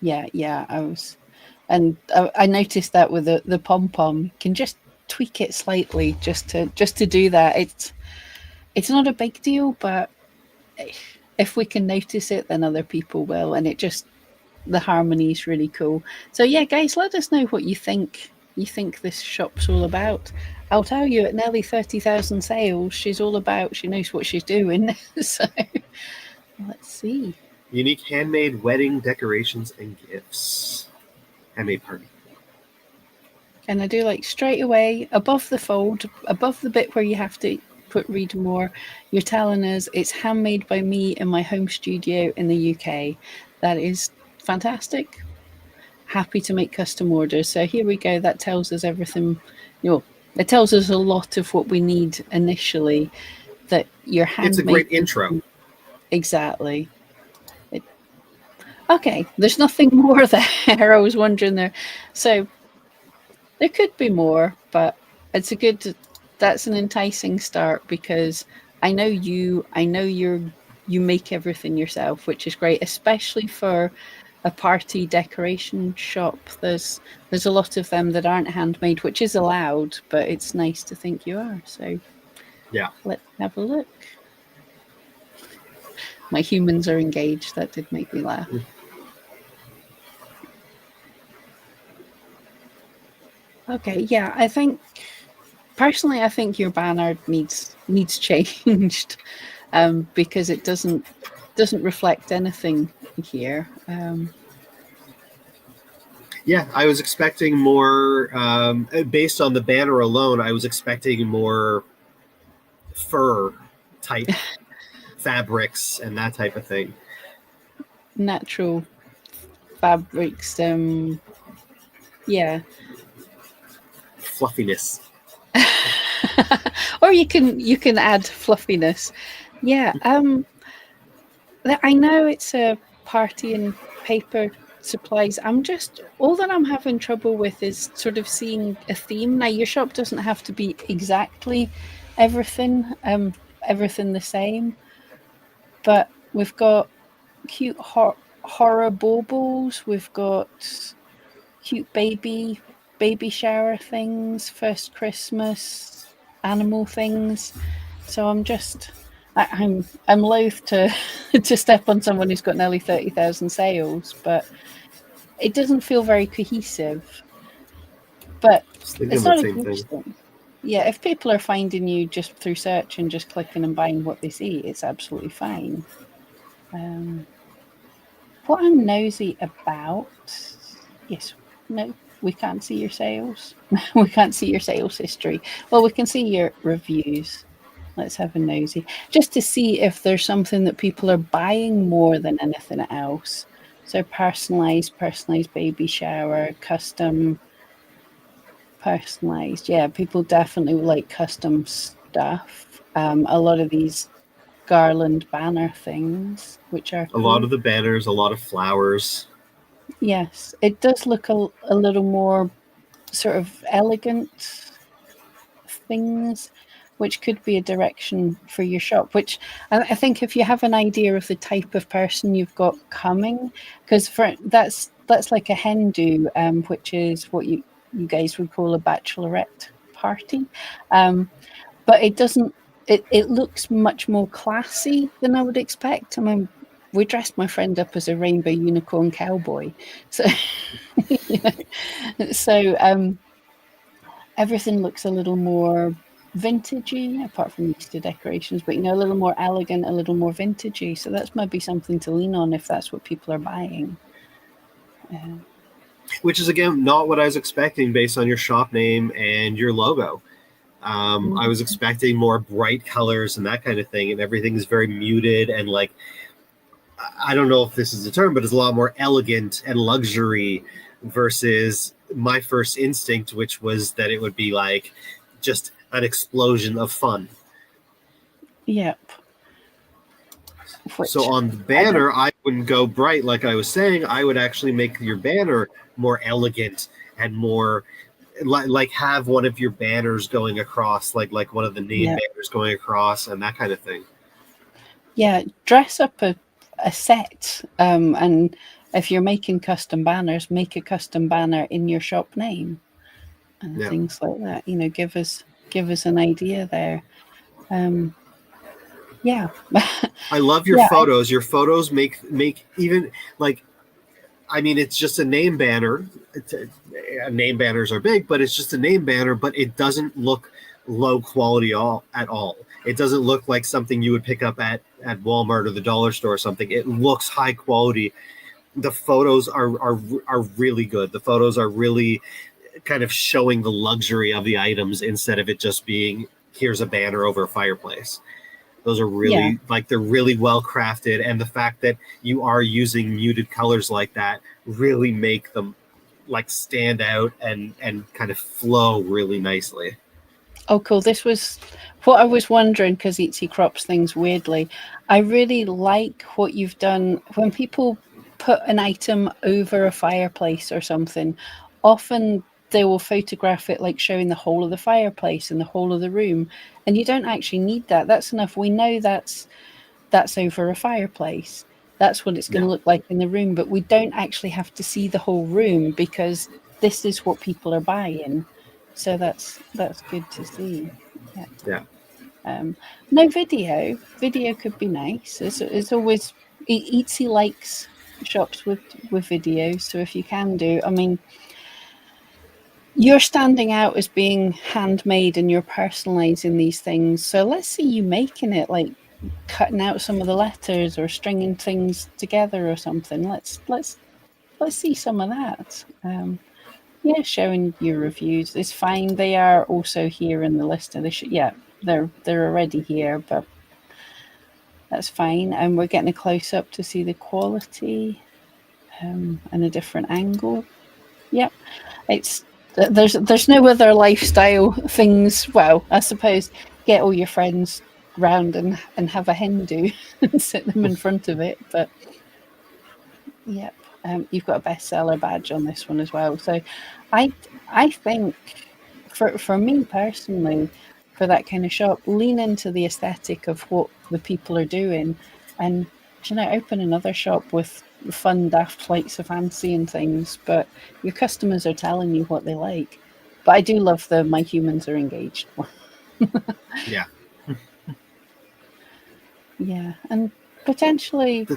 Yeah, I noticed that with the pom pom, you can just tweak it slightly just to do that. It's not a big deal, but if we can notice it, then other people will, and the harmony is really cool. So yeah, guys, let us know what you think this shop's all about. I'll tell you, at nearly 30,000 sales, she knows what she's doing. So let's see. Unique handmade wedding decorations and gifts. Handmade party. And I do like straight away above the fold, above the bit where you have to read more, you're telling us it's handmade by me in my home studio in the UK. That is fantastic. Happy to make custom orders. So here we go. That tells us everything. It tells us a lot of what we need initially. That you're handmade. It's a great intro. Exactly. Okay, there's nothing more there. I was wondering there. So there could be more, but that's an enticing start because I know you make everything yourself, which is great, especially for a party decoration shop. There's a lot of them that aren't handmade, which is allowed, but it's nice to think you are. So yeah, let's have a look. My humans are engaged. That did make me laugh. Okay, yeah, I think your banner needs changed because it doesn't reflect anything here. Yeah, I was expecting more, based on the banner alone, I was expecting more fur type fabrics and that type of thing. Natural fabrics, yeah. Fluffiness. Or you can add fluffiness. Yeah. I know it's a party and paper supplies. All that I'm having trouble with is sort of seeing a theme. Now your shop doesn't have to be exactly everything the same, but we've got cute horror baubles, we've got cute baby shower things, first Christmas animal things. So I'm loath to to step on someone who's got nearly 30,000 sales, but it doesn't feel very cohesive. But it's not a huge thing. Yeah, if people are finding you just through search and just clicking and buying what they see, it's absolutely fine. What I'm nosy about, yes, no, we can't see your sales. We can't see your sales history. Well, we can see your reviews. Let's have a nosy just to see if there's something that people are buying more than anything else. So personalized baby shower, custom, personalized. Yeah, people definitely like custom stuff. A lot of these garland banner things, which are cool. A lot of the banners, a lot of flowers. Yes, it does look a little more sort of elegant things, which could be a direction for your shop, which I think if you have an idea of the type of person you've got coming, because for that's like a hen do, which is what you guys would call a bachelorette party. But it doesn't, it looks much more classy than I would expect. I mean, we dressed my friend up as a rainbow unicorn cowboy. So, you know, so everything looks a little more vintagey, apart from Easter decorations, but, you know, a little more elegant, a little more vintagey. So that's maybe something to lean on if that's what people are buying. Which is, again, not what I was expecting based on your shop name and your logo. I was expecting more bright colors and that kind of thing, and everything is very muted and, like, I don't know if this is the term, but it's a lot more elegant and luxury versus my first instinct, which was that it would be like just an explosion of fun. Yep. So on the banner, I wouldn't go bright like I was saying. I would actually make your banner more elegant and more like have one of your banners going across, like one of the name banners going across, and that kind of thing. Yeah, dress up a set, and if you're making custom banners, make a custom banner in your shop name and things like that. You know, give us an idea there. Yeah. I love your photos. Your photos make even, like, I mean, it's just a name banner. Name banners are big, but it's just a name banner, but it doesn't look low quality at all. It doesn't look like something you would pick up at Walmart or the dollar store or something. It looks high quality. The photos are really good. The photos are really kind of showing the luxury of the items instead of it just being, here's a banner over a fireplace. Those are really, like, they're really well crafted. And the fact that you are using muted colors like that really make them, like, stand out and kind of flow really nicely. Oh, cool. This was what I was wondering, because Etsy crops things weirdly. I really like what you've done when people put an item over a fireplace or something. Often they will photograph it, like showing the whole of the fireplace and the whole of the room, and you don't actually need that. That's enough. We know that's over a fireplace. That's what it's going to look like in the room, but we don't actually have to see the whole room because this is what people are buying. So that's good to see. Yeah. No video. Video could be nice. It's always, Etsy likes shops with video. So if you can do, I mean, you're standing out as being handmade and you're personalizing these things. So let's see you making it, like cutting out some of the letters or stringing things together or something. Let's see some of that. Yeah, showing your reviews is fine. They are also here in the list of the they're already here, but that's fine. And we're getting a close up to see the quality and a different angle. Yep, it's there's no other lifestyle things. Well, I suppose get all your friends round and have a hen do and sit them in front of it. But yep, you've got a bestseller badge on this one as well. So I think for me personally, for that kind of shop, lean into the aesthetic of what the people are doing, and, you know, open another shop with fun daft flights of fancy and things, but your customers are telling you what they like. But I do love the my humans are engaged one. Yeah. Yeah, and potentially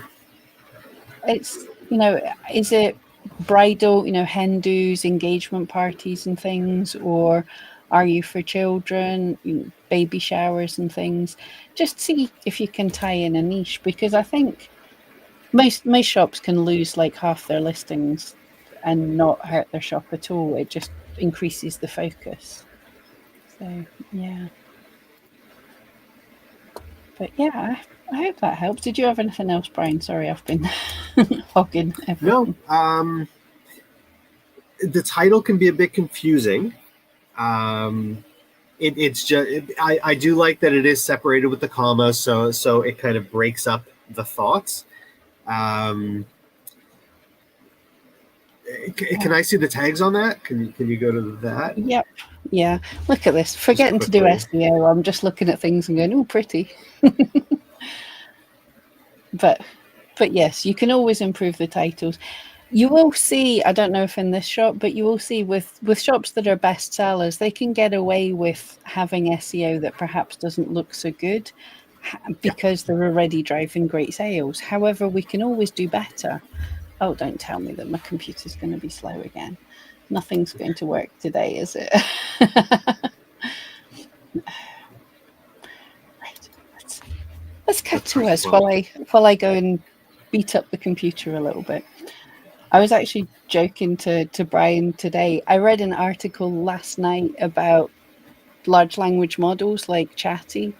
it's, you know, is it bridal, you know, hen do's, engagement parties and things, or are you for children, you know, baby showers and things? Just see if you can tie in a niche, because I think most shops can lose like half their listings and not hurt their shop at all. It just increases the focus. So yeah. But yeah, I hope that helps. Did you have anything else, Brian? Sorry, I've been hogging everything. No. The title can be a bit confusing. It's just, I do like that it is separated with the comma, so it kind of breaks up the thoughts. Can I see the tags on that? Can you go to that? Yep. Yeah. Look at this. Forgetting to do SEO. I'm just looking at things and going, oh, pretty. But yes, you can always improve the titles. You will see, I don't know if in this shop, but you will see with shops that are best sellers, they can get away with having SEO that perhaps doesn't look so good because they're already driving great sales. However, we can always do better. Oh, don't tell me that my computer's going to be slow again. Nothing's going to work today, is it? Right. Let's cut to us while I go and beat up the computer a little bit. I was actually joking to Brian today. I read an article last night about large language models like Chatty,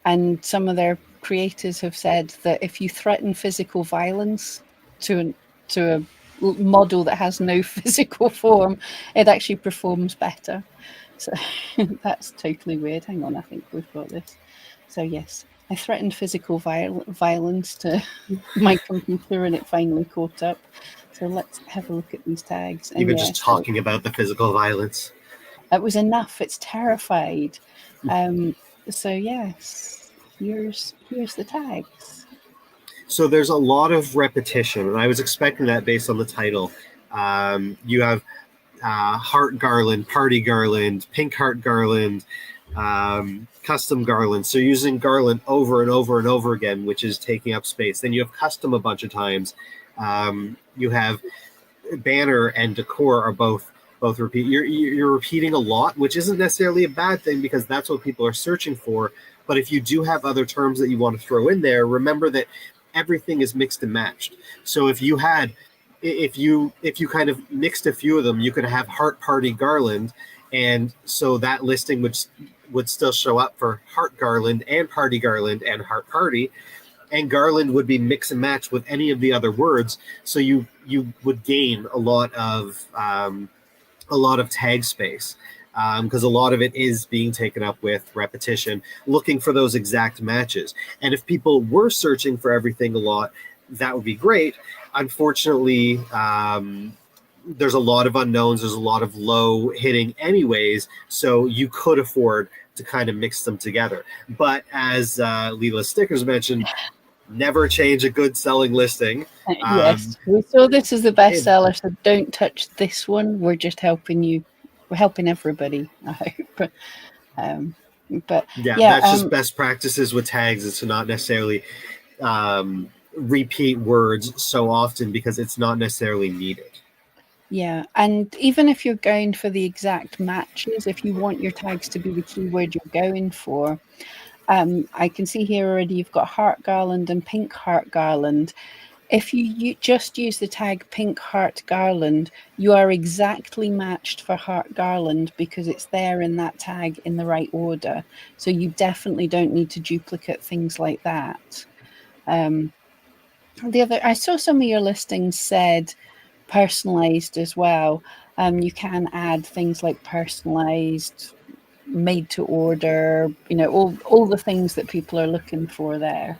and some of their creators have said that if you threaten physical violence to a model that has no physical form, it actually performs better. So that's totally weird. Hang on, I think we've got this. So yes, I threatened physical violence to my computer and it finally caught up. So let's have a look at these tags. And even just talking about the physical violence. It was enough. It's terrified. So yes, here's the tags. So there's a lot of repetition, and I was expecting that based on the title. You have heart garland, party garland, pink heart garland, custom garland. So using garland over and over and over again, which is taking up space. Then you have custom a bunch of times. You have banner and decor are both repeat. You're repeating a lot, which isn't necessarily a bad thing because that's what people are searching for. But if you do have other terms that you want to throw in there, remember that everything is mixed and matched. So if you kind of mixed a few of them, you could have heart party garland, and so that listing would still show up for heart garland and party garland and heart party. And garland would be mix and match with any of the other words, so you would gain a lot of tag space because a lot of it is being taken up with repetition, looking for those exact matches. And if people were searching for everything a lot, that would be great. Unfortunately, there's a lot of unknowns. There's a lot of low hitting anyways, so you could afford to kind of mix them together. But as Leela Stickers mentioned, never change a good selling listing. Yes, we saw this as the bestseller, so don't touch this one. We're just helping you. We're helping everybody, I hope. But that's just best practices with tags, is to not necessarily repeat words so often because it's not necessarily needed. Yeah, and even if you're going for the exact matches, if you want your tags to be the keyword you're going for, I can see here already you've got heart garland and pink heart garland. If you just use the tag pink heart garland, you are exactly matched for heart garland because it's there in that tag in the right order. So you definitely don't need to duplicate things like that. I saw some of your listings said personalized as well. You can add things like personalized, made to order, all the things that people are looking for there.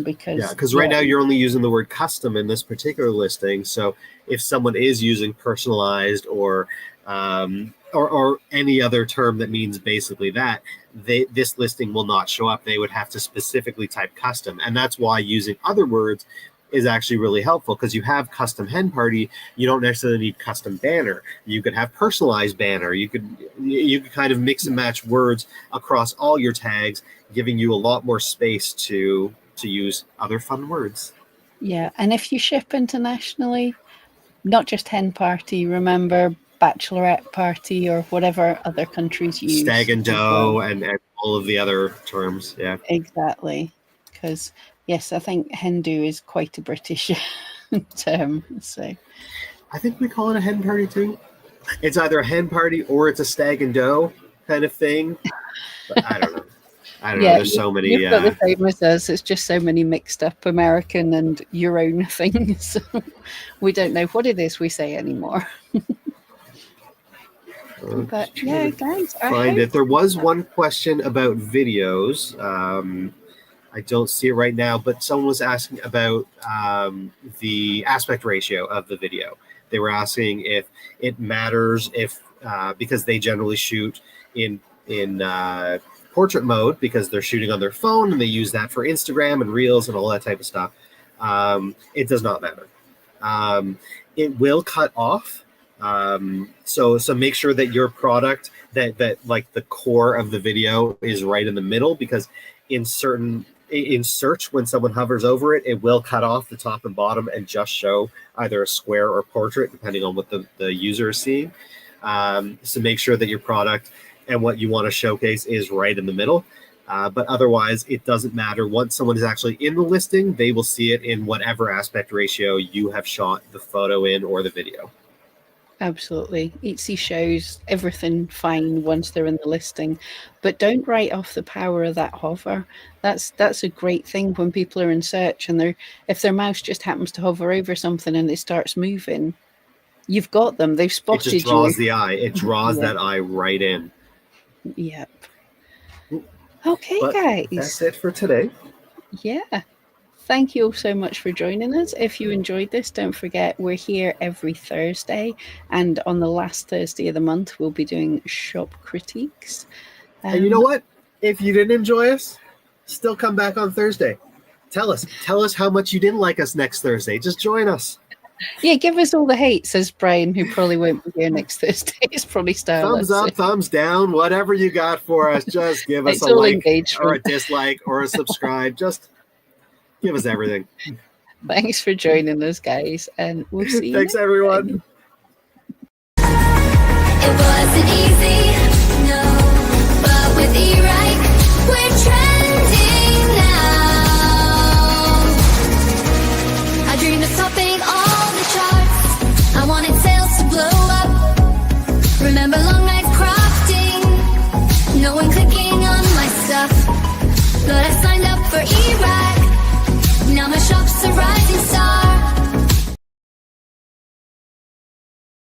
Because right now you're only using the word custom in this particular listing. So if someone is using personalized or any other term that means basically that, this listing will not show up. They would have to specifically type custom, and that's why using other words is actually really helpful, because you have custom hen party, you don't necessarily need custom banner. You could have personalized banner. You could kind of mix and match words across all your tags, giving you a lot more space to use other fun words. Yeah, and if you ship internationally, not just hen party, remember bachelorette party or whatever other countries use. Stag and doe and all of the other terms. Yeah, exactly. Because yes, I think hen do is quite a British term. So I think we call it a hen party too. It's either a hen party or it's a stag and doe kind of thing. But I don't know. There's so many. You've got the same as us. It's just so many mixed up American and your own things. We don't know what it is we say anymore. But yeah, guys, find it. There was one question about videos. I don't see it right now, but someone was asking about the aspect ratio of the video. They were asking if it matters if because they generally shoot in portrait mode because they're shooting on their phone and they use that for Instagram and Reels and all that type of stuff. It does not matter. It will cut off. So make sure that your product that like the core of the video is right in the middle, because in search, when someone hovers over it, it will cut off the top and bottom and just show either a square or portrait, depending on what the user is seeing. So make sure that your product and what you want to showcase is right in the middle. But otherwise, it doesn't matter. Once someone is actually in the listing, they will see it in whatever aspect ratio you have shot the photo in or the video. Absolutely. Etsy shows everything fine once they're in the listing, but don't write off the power of that hover. That's a great thing when people are in search and if their mouse just happens to hover over something and it starts moving, you've got them. They've spotted you. It just draws the eye. It draws that eye right in. Yep. Okay, but guys. That's it for today. Yeah. Thank you all so much for joining us. If you enjoyed this, don't forget we're here every Thursday, and on the last Thursday of the month, we'll be doing shop critiques. And you know what? If you didn't enjoy us, still come back on Thursday. Tell us how much you didn't like us next Thursday. Just join us. Yeah, give us all the hate, says Brian, who probably won't be here next Thursday. It's probably starless. Thumbs up, thumbs down, whatever you got for us. Just give us a like or a dislike or a subscribe. Just give us everything. Thanks for joining us, guys, and we'll see you. Thanks, everyone. It wasn't easy, no, but with eRank.